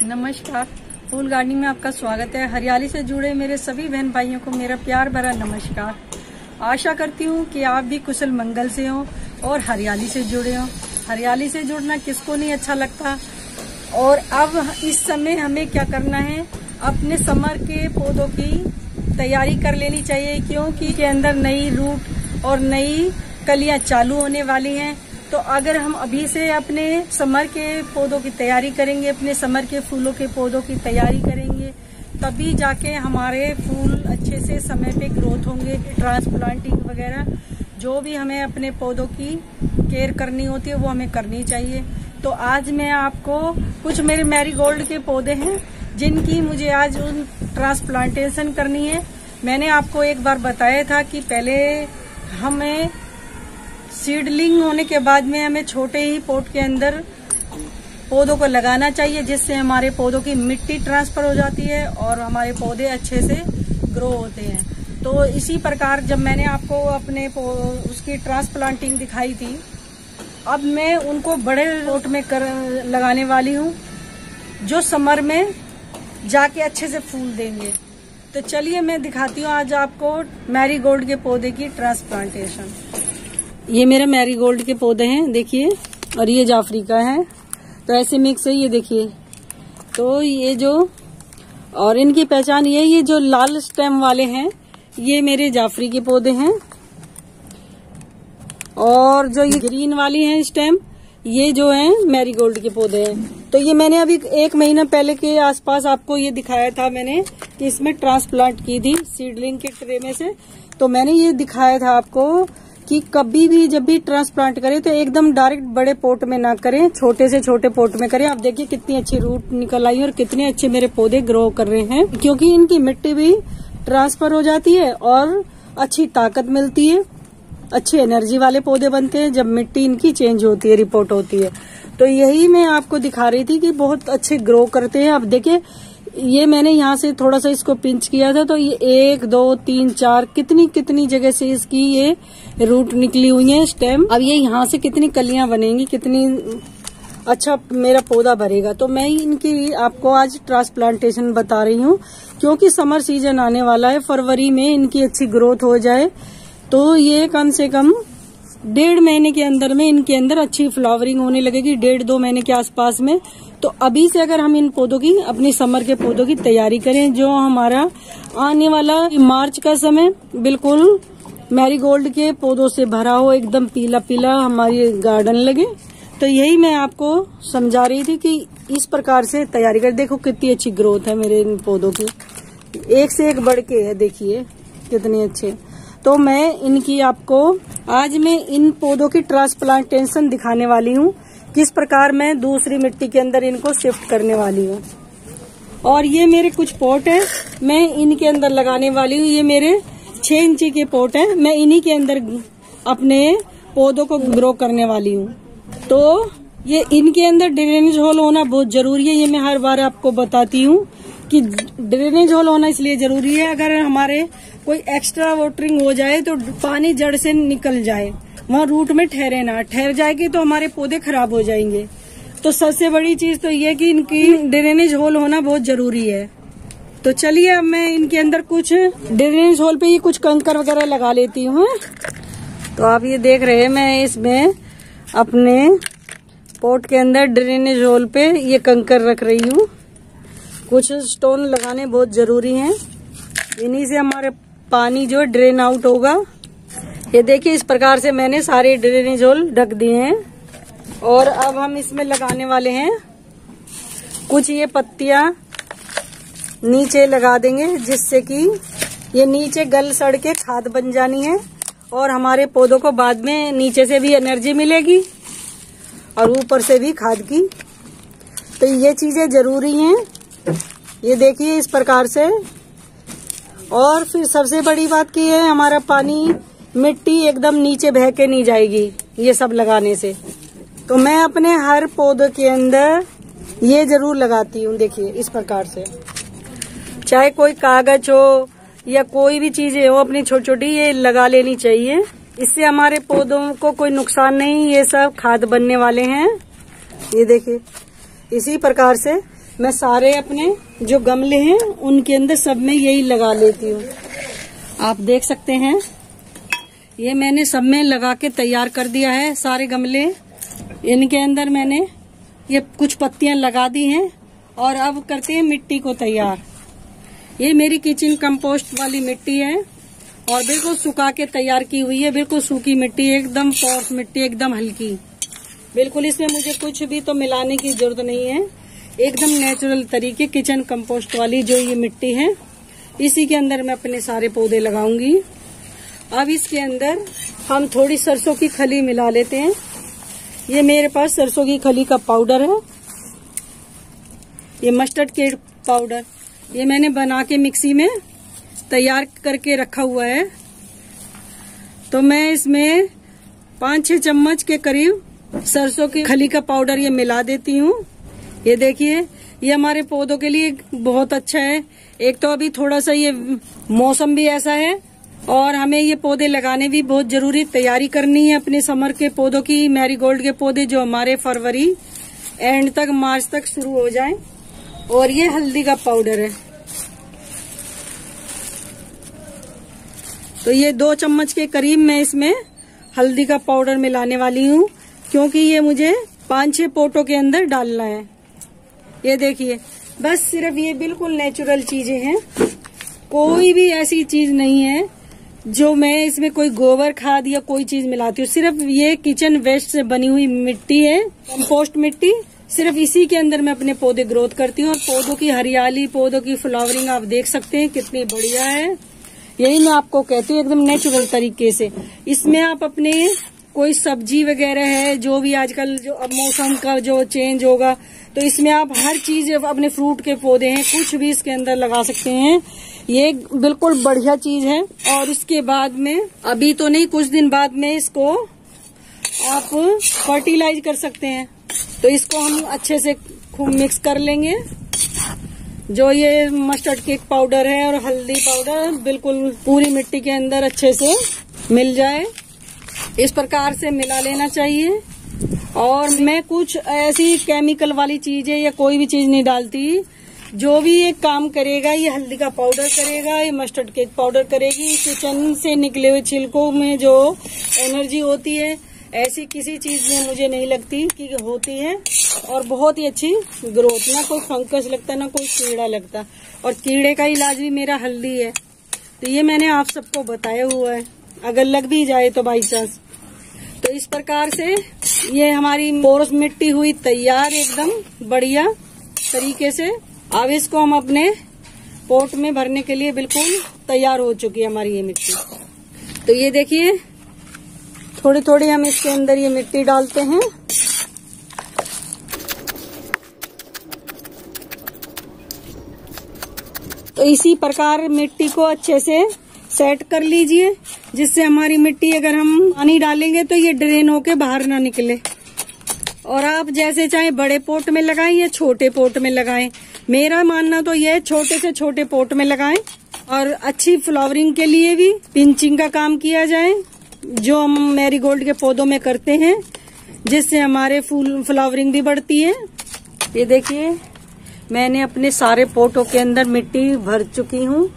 नमस्कार, फूल गार्डनिंग में आपका स्वागत है। हरियाली से जुड़े मेरे सभी बहन भाइयों को मेरा प्यार भरा नमस्कार। आशा करती हूँ कि आप भी कुशल मंगल से हो और हरियाली से जुड़े हो। हरियाली से जुड़ना किसको नहीं अच्छा लगता। और अब इस समय हमें क्या करना है, अपने समर के पौधों की तैयारी कर लेनी चाहिए, क्योंकि के अंदर नई रूट और नई कलियां चालू होने वाली हैं। तो अगर हम अभी से अपने समर के पौधों की तैयारी करेंगे, अपने समर के फूलों के पौधों की तैयारी करेंगे, तभी जाके हमारे फूल अच्छे से समय पे ग्रोथ होंगे। ट्रांसप्लांटिंग वगैरह जो भी हमें अपने पौधों की केयर करनी होती है वो हमें करनी चाहिए। तो आज मैं आपको कुछ मेरे मैरीगोल्ड के पौधे हैं जिनकी मुझे आज उन ट्रांसप्लांटेशन करनी है। मैंने आपको एक बार बताया था कि पहले हमें सीडलिंग होने के बाद में हमें छोटे ही पॉट के अंदर पौधों को लगाना चाहिए, जिससे हमारे पौधों की मिट्टी ट्रांसफर हो जाती है और हमारे पौधे अच्छे से ग्रो होते हैं। तो इसी प्रकार जब मैंने आपको अपने उसकी ट्रांसप्लांटिंग दिखाई थी, अब मैं उनको बड़े पॉट में लगाने वाली हूँ, जो समर में जाके अच्छे से फूल देंगे। तो चलिए मैं दिखाती हूँ आज आपको मैरीगोल्ड के पौधे की ट्रांसप्लांटेशन। ये मेरे मैरीगोल्ड के पौधे हैं, देखिए, और ये जाफरी का है। तो ऐसे मिक्स है, ये देखिए। तो ये जो और इनकी पहचान ये जो लाल स्टेम वाले हैं ये मेरे जाफरी के पौधे हैं, और जो ये ग्रीन वाली हैं स्टेम ये जो है मैरीगोल्ड के पौधे हैं। तो ये मैंने अभी 1 महीना पहले के आसपास आपको ये दिखाया था मैंने कि इसमें ट्रांसप्लांट की थी सीडलिंग के ट्रे में से। तो मैंने ये दिखाया था आपको कि कभी भी जब भी ट्रांसप्लांट करें तो एकदम डायरेक्ट बड़े पोट में ना करें, छोटे से छोटे पोट में करें। आप देखिए कितनी अच्छी रूट निकल आई और कितने अच्छे मेरे पौधे ग्रो कर रहे हैं, क्योंकि इनकी मिट्टी भी ट्रांसफर हो जाती है और अच्छी ताकत मिलती है। अच्छी एनर्जी वाले पौधे बनते हैं जब मिट्टी इनकी चेंज होती है, रिपोर्ट होती है। तो यही मैं आपको दिखा रही थी कि बहुत अच्छे ग्रो करते हैं। अब देखिए ये मैंने यहाँ से थोड़ा सा इसको पिंच किया था, तो ये 1 2 3 4 कितनी जगह से इसकी ये रूट निकली हुई है स्टेम। अब ये यहाँ से कितनी कलियां बनेंगी, कितनी अच्छा मेरा पौधा भरेगा। तो मैं इनकी आपको आज ट्रांसप्लांटेशन बता रही हूँ, क्योंकि समर सीजन आने वाला है। फरवरी में इनकी अच्छी ग्रोथ हो जाए तो ये कम से कम 1.5 महीने के अंदर में इनके अंदर अच्छी फ्लावरिंग होने लगेगी, 1.5-2 महीने के आसपास में। तो अभी से अगर हम इन पौधों की, अपनी समर के पौधों की तैयारी करें, जो हमारा आने वाला मार्च का समय बिल्कुल मैरीगोल्ड के पौधों से भरा हो, एकदम पीला पीला हमारी गार्डन लगे। तो यही मैं आपको समझा रही थी कि इस प्रकार से तैयारी कर। देखो कितनी अच्छी ग्रोथ है मेरे इन पौधों की, एक से एक बढ़ के है, देखिए कितने अच्छे। तो मैं इनकी आपको आज मैं इन पौधों की ट्रांसप्लांटेशन दिखाने वाली हूँ, किस प्रकार मैं दूसरी मिट्टी के अंदर इनको शिफ्ट करने वाली हूँ। और ये मेरे कुछ पॉट है, मैं इनके अंदर लगाने वाली हूँ। ये मेरे 6 इंची के पॉट है, मैं इन्हीं के अंदर अपने पौधों को ग्रो करने वाली हूँ। तो ये इनके अंदर ड्रेनेज होल होना बहुत जरूरी है। ये मैं हर बार आपको बताती हूँ कि ड्रेनेज होल होना इसलिए जरूरी है, अगर हमारे कोई एक्स्ट्रा वाटरिंग हो जाए तो पानी जड़ से निकल जाए, वहाँ रूट में ठहरे ना, ठहर जाएगी तो हमारे पौधे खराब हो जाएंगे। तो सबसे बड़ी चीज तो ये कि इनकी ड्रेनेज होल होना बहुत जरूरी है। तो चलिए अब मैं इनके अंदर कुछ ड्रेनेज होल पे ये कुछ कंकर वगैरह लगा लेती हूँ। तो आप ये देख रहे हैं, मैं इसमें अपने पॉट के अंदर ड्रेनेज होल पे ये कंकर रख रही हूँ। कुछ स्टोन लगाने बहुत जरूरी हैं, इन्हीं से हमारे पानी जो ड्रेन आउट होगा। ये देखिए इस प्रकार से मैंने सारे ड्रेनेज होल ढक दिए हैं। और अब हम इसमें लगाने वाले हैं कुछ ये पत्तियां नीचे लगा देंगे, जिससे कि ये नीचे गल सड़ के खाद बन जानी है और हमारे पौधों को बाद में नीचे से भी एनर्जी मिलेगी और ऊपर से भी खाद की। तो ये चीजें जरूरी हैं, ये देखिए इस प्रकार से। और फिर सबसे बड़ी बात की है, हमारा पानी मिट्टी एकदम नीचे बह के नहीं जाएगी ये सब लगाने से। तो मैं अपने हर पौधे के अंदर ये जरूर लगाती हूँ, देखिए इस प्रकार से। चाहे कोई कागज हो या कोई भी चीजें हो, अपनी छोटी छोटी ये लगा लेनी चाहिए। इससे हमारे पौधों को कोई नुकसान नहीं, ये सब खाद बनने वाले हैं। ये देखिए इसी प्रकार से मैं सारे अपने जो गमले हैं उनके अंदर सब में यही लगा लेती हूँ। आप देख सकते हैं ये मैंने सब में लगा के तैयार कर दिया है। सारे गमले इनके अंदर मैंने ये कुछ पत्तियां लगा दी हैं और अब करते हैं मिट्टी को तैयार। ये मेरी किचन कंपोस्ट वाली मिट्टी है और बिल्कुल सुखा के तैयार की हुई है। बिल्कुल सूखी मिट्टी, एकदम पॉर्स मिट्टी, एकदम हल्की, बिल्कुल इसमें मुझे कुछ भी तो मिलाने की जरूरत नहीं है। एकदम नेचुरल तरीके किचन कंपोस्ट वाली जो ये मिट्टी है, इसी के अंदर मैं अपने सारे पौधे लगाऊंगी। अब इसके अंदर हम थोड़ी सरसों की खली मिला लेते हैं। ये मेरे पास सरसों की खली का पाउडर है, ये मस्टर्ड के पाउडर, ये मैंने बना के मिक्सी में तैयार करके रखा हुआ है। तो मैं इसमें 5-6 चम्मच के करीब सरसों की खली का पाउडर ये मिला देती हूँ। ये देखिए, ये हमारे पौधों के लिए बहुत अच्छा है। एक तो अभी थोड़ा सा ये मौसम भी ऐसा है और हमें ये पौधे लगाने भी बहुत जरूरी, तैयारी करनी है अपने समर के पौधों की। मैरीगोल्ड के पौधे जो हमारे फरवरी एंड तक, मार्च तक शुरू हो जाएं। और ये हल्दी का पाउडर है, तो ये 2 चम्मच के करीब मैं इसमें हल्दी का पाउडर मिलाने वाली हूँ, क्योंकि ये मुझे 5-6 पोटों के अंदर डालना है। ये देखिए, बस सिर्फ ये बिल्कुल नेचुरल चीजें हैं, कोई भी ऐसी चीज नहीं है जो मैं इसमें कोई गोबर खाद या कोई चीज मिलाती हूँ। सिर्फ ये किचन वेस्ट से बनी हुई मिट्टी है, कंपोस्ट मिट्टी। सिर्फ इसी के अंदर मैं अपने पौधे ग्रोथ करती हूँ और पौधों की हरियाली, पौधों की फ्लावरिंग आप देख सकते हैं कितनी बढ़िया है। यही मैं आपको कहती हूँ, एकदम नेचुरल तरीके से। इसमें आप अपने कोई सब्जी वगैरह है, जो भी आजकल जो अब मौसम का जो चेंज होगा, तो इसमें आप हर चीज, अपने फ्रूट के पौधे हैं, कुछ भी इसके अंदर लगा सकते हैं। ये बिल्कुल बढ़िया चीज है। और इसके बाद में, अभी तो नहीं, कुछ दिन बाद में इसको आप फर्टिलाइज कर सकते हैं। तो इसको हम अच्छे से खूब मिक्स कर लेंगे। जो ये मस्टर्ड केक पाउडर है और हल्दी पाउडर बिल्कुल पूरी मिट्टी के अंदर अच्छे से मिल जाए, इस प्रकार से मिला लेना चाहिए। और मैं कुछ ऐसी केमिकल वाली चीजें या कोई भी चीज नहीं डालती। जो भी ये काम करेगा, ये हल्दी का पाउडर करेगा, ये मस्टर्ड केक पाउडर करेगी। किचन से निकले हुए छिलकों में जो एनर्जी होती है, ऐसी किसी चीज में मुझे नहीं लगती कि होती है। और बहुत ही अच्छी ग्रोथ, ना कोई फंगस लगता, ना कोई कीड़ा लगता। और कीड़े का इलाज भी मेरा हल्दी है। तो ये मैंने आप सबको बताया हुआ है, अगर लग भी जाए तो बाई चांस। तो इस प्रकार से ये हमारी पोरस मिट्टी हुई तैयार एकदम बढ़िया तरीके से। अब इसको हम अपने पोट में भरने के लिए बिल्कुल तैयार हो चुकी है हमारी ये मिट्टी। तो ये देखिए, थोड़ी थोड़ी हम इसके अंदर ये मिट्टी डालते हैं। तो इसी प्रकार मिट्टी को अच्छे से सेट कर लीजिए, जिससे हमारी मिट्टी, अगर हम पानी डालेंगे तो ये ड्रेन होके बाहर ना निकले। और आप जैसे चाहे बड़े पोट में लगाएं या छोटे पोट में लगाएं। मेरा मानना तो यह छोटे से छोटे पोट में लगाएं। और अच्छी फ्लावरिंग के लिए भी पिंचिंग का काम किया जाए, जो हम मैरीगोल्ड के पौधों में करते हैं, जिससे हमारे फूल फ्लावरिंग भी बढ़ती है। ये देखिए, मैंने अपने सारे पोटों के अंदर मिट्टी भर चुकी हूँ।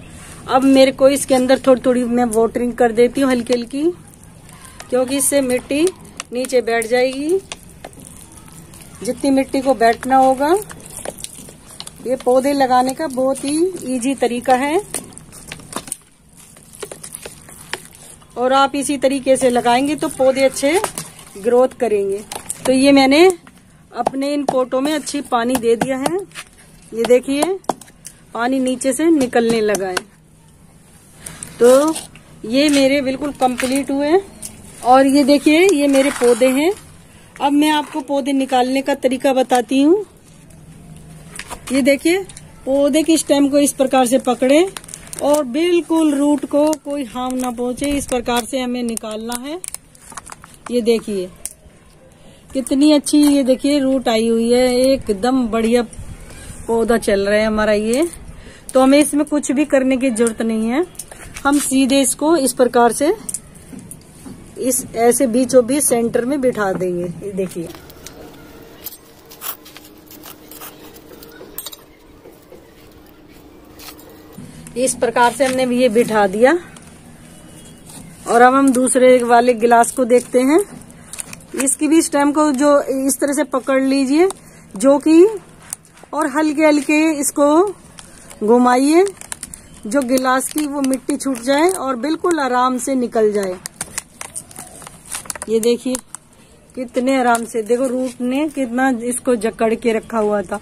अब मेरे को इसके अंदर थोड़ी थोड़ी मैं वाटरिंग कर देती हूँ, हल्की हल्की, क्योंकि इससे मिट्टी नीचे बैठ जाएगी। जितनी मिट्टी को बैठना होगा। ये पौधे लगाने का बहुत ही इजी तरीका है और आप इसी तरीके से लगाएंगे तो पौधे अच्छे ग्रोथ करेंगे। तो ये मैंने अपने इन पोटों में अच्छी पानी दे दिया है। ये देखिए, पानी नीचे से निकलने लगा है। तो ये मेरे बिल्कुल कंप्लीट हुए। और ये देखिए, ये मेरे पौधे हैं। अब मैं आपको पौधे निकालने का तरीका बताती हूँ। ये देखिए, पौधे की स्टेम को इस प्रकार से पकड़े और बिल्कुल रूट को कोई हार्म ना पहुंचे, इस प्रकार से हमें निकालना है। ये देखिए कितनी अच्छी, ये देखिए रूट आई हुई है, एकदम बढ़िया पौधा चल रहा है हमारा ये। तो हमें इसमें कुछ भी करने की जरूरत नहीं है। हम सीधे इसको इस प्रकार से इस ऐसे बीचों बीच सेंटर में बिठा देंगे। ये देखिए, इस प्रकार से हमने ये बिठा दिया। और अब हम दूसरे वाले गिलास को देखते हैं। इसकी भी स्टेम को जो इस तरह से पकड़ लीजिए, जो कि और हल्के हल्के इसको घुमाइए, जो गिलास की वो मिट्टी छूट जाए और बिल्कुल आराम से निकल जाए। ये देखिए कितने आराम से, देखो रूट ने कितना इसको जकड़ के रखा हुआ था।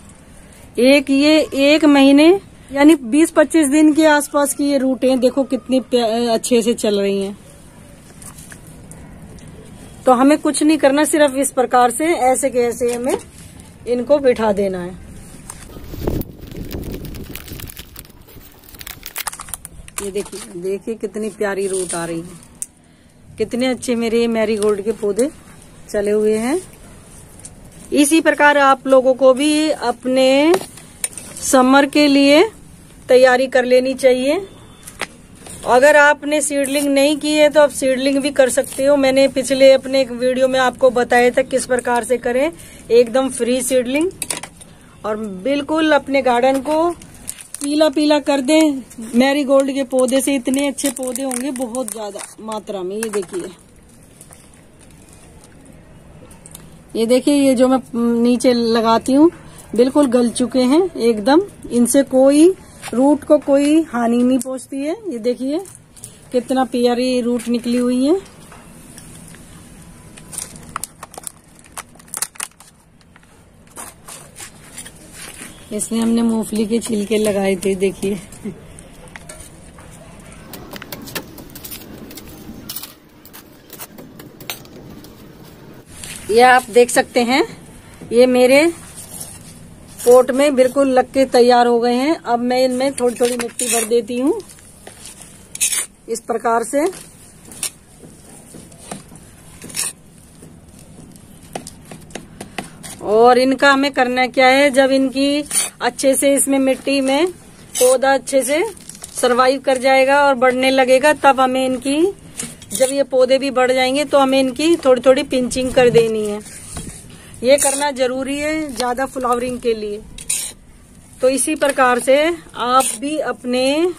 ये 1 महीने यानी 20-25 दिन के आसपास की ये रूटें देखो कितनी अच्छे से चल रही हैं। तो हमें कुछ नहीं करना, सिर्फ इस प्रकार से ऐसे के ऐसे हमें इनको बिठा देना है। ये देखिए कितनी प्यारी रूट आ रही है, कितने अच्छे मेरे मैरीगोल्ड के पौधे चले हुए हैं। इसी प्रकार आप लोगों को भी अपने समर के लिए तैयारी कर लेनी चाहिए। अगर आपने सीडलिंग नहीं की है तो आप सीडलिंग भी कर सकते हो। मैंने पिछले अपने एक वीडियो में आपको बताया था किस प्रकार से करें एकदम फ्री सीडलिंग, और बिल्कुल अपने गार्डन को पीला पीला कर दें। मैरीगोल्ड के पौधे से इतने अच्छे पौधे होंगे बहुत ज्यादा मात्रा में। ये देखिए ये जो मैं नीचे लगाती हूँ बिल्कुल गल चुके हैं एकदम, इनसे कोई रूट को कोई हानि नहीं पहुंचती है। ये देखिए कितना प्यारी रूट निकली हुई है। इसमें हमने मूंगफली के छिलके लगाए थे, देखिए ये आप देख सकते हैं। ये मेरे पोट में बिल्कुल लग के तैयार हो गए हैं। अब मैं इनमें थोड़ी थोड़ी मिट्टी भर देती हूँ इस प्रकार से। और इनका हमें करना क्या है, जब इनकी अच्छे से इसमें मिट्टी में पौधा अच्छे से सरवाइव कर जाएगा और बढ़ने लगेगा, तब हमें इनकी, जब ये पौधे भी बढ़ जाएंगे तो हमें इनकी थोड़ी थोड़ी पिंचिंग कर देनी है। ये करना जरूरी है ज्यादा फ्लावरिंग के लिए। तो इसी प्रकार से आप भी अपने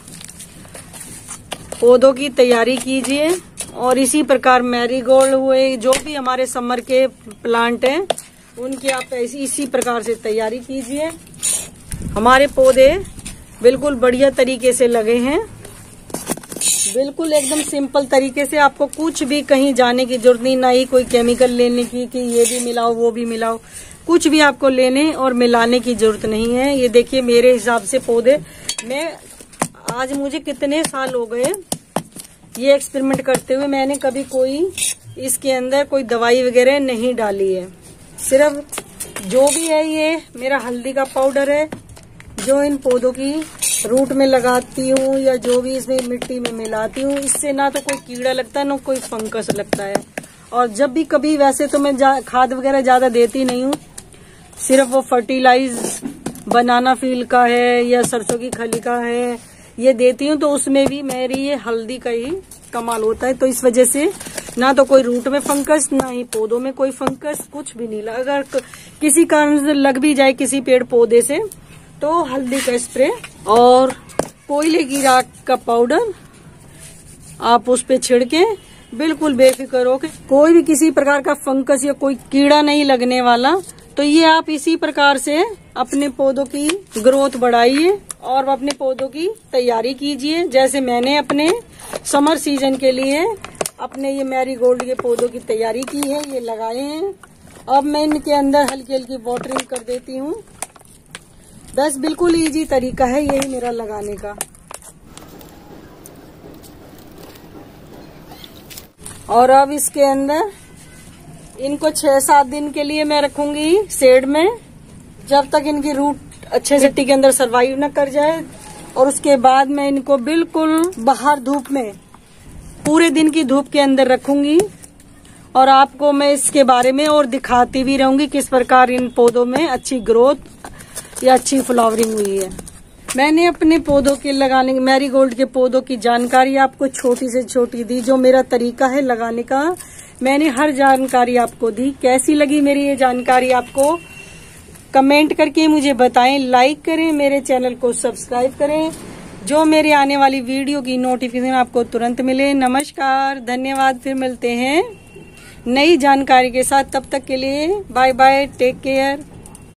पौधों की तैयारी कीजिए। और इसी प्रकार मैरीगोल्ड हुए, जो भी हमारे समर के प्लांट हैं, उनकी आप इसी प्रकार से तैयारी कीजिए। हमारे पौधे बिल्कुल बढ़िया तरीके से लगे हैं, बिल्कुल एकदम सिंपल तरीके से। आपको कुछ भी कहीं जाने की जरूरत नहीं, ना ही कोई केमिकल लेने की कि ये भी मिलाओ वो भी मिलाओ, कुछ भी आपको लेने और मिलाने की जरूरत नहीं है। ये देखिए मेरे हिसाब से पौधे, मैं आज मुझे कितने साल हो गए ये एक्सपेरिमेंट करते हुए, मैंने कभी कोई इसके अंदर कोई दवाई वगैरह नहीं डाली है। सिर्फ जो भी है ये मेरा हल्दी का पाउडर है, जो इन पौधों की रूट में लगाती हूँ या जो भी इसमें मिट्टी में मिलाती हूँ। इससे ना तो कोई कीड़ा लगता है ना कोई फंगस लगता है। और जब भी कभी, वैसे तो मैं खाद वगैरह ज्यादा देती नहीं हूँ, सिर्फ वो फर्टिलाइज बनाना फील का है या सरसों की खली का है ये देती हूँ। तो उसमें भी मेरी ये हल्दी का ही कमाल होता है। तो इस वजह से ना तो कोई रूट में फंगस, ना ही पौधों में कोई फंगस, कुछ भी नहीं लगा। अगर किसी कारण से लग भी जाए किसी पेड़ पौधे से, तो हल्दी का स्प्रे और कोयले की राख का पाउडर आप उस पे छिड़के बिल्कुल बेफिक्र हो के, कोई भी किसी प्रकार का फंगस या कोई कीड़ा नहीं लगने वाला। तो ये आप इसी प्रकार से अपने पौधों की ग्रोथ बढ़ाइए और अपने पौधों की तैयारी कीजिए। जैसे मैंने अपने समर सीजन के लिए अपने ये मैरीगोल्ड के पौधों की तैयारी की है, ये लगाए हैं। अब मैं इनके अंदर हल्की हल्की वाटरिंग कर देती हूँ। बस बिल्कुल इजी तरीका है यही मेरा लगाने का। और अब इसके अंदर इनको 6-7 दिन के लिए मैं रखूंगी शेड में, जब तक इनकी रूट अच्छे से मिट्टी के अंदर सरवाइव न कर जाए। और उसके बाद मैं इनको बिल्कुल बाहर धूप में, पूरे दिन की धूप के अंदर रखूंगी। और आपको मैं इसके बारे में और दिखाती भी रहूंगी किस प्रकार इन पौधों में अच्छी ग्रोथ या अच्छी फ्लावरिंग हुई है। मैंने अपने पौधों के लगाने, मैरीगोल्ड के पौधों की जानकारी आपको छोटी से छोटी दी। जो मेरा तरीका है लगाने का, मैंने हर जानकारी आपको दी। कैसी लगी मेरी ये जानकारी आपको कमेंट करके मुझे बताएं। लाइक करें, मेरे चैनल को सब्सक्राइब करें। जो मेरी आने वाली वीडियो की नोटिफिकेशन आपको तुरंत मिले। नमस्कार, धन्यवाद। फिर मिलते हैं नई जानकारी के साथ। तब तक के लिए बाय बाय, टेक केयर।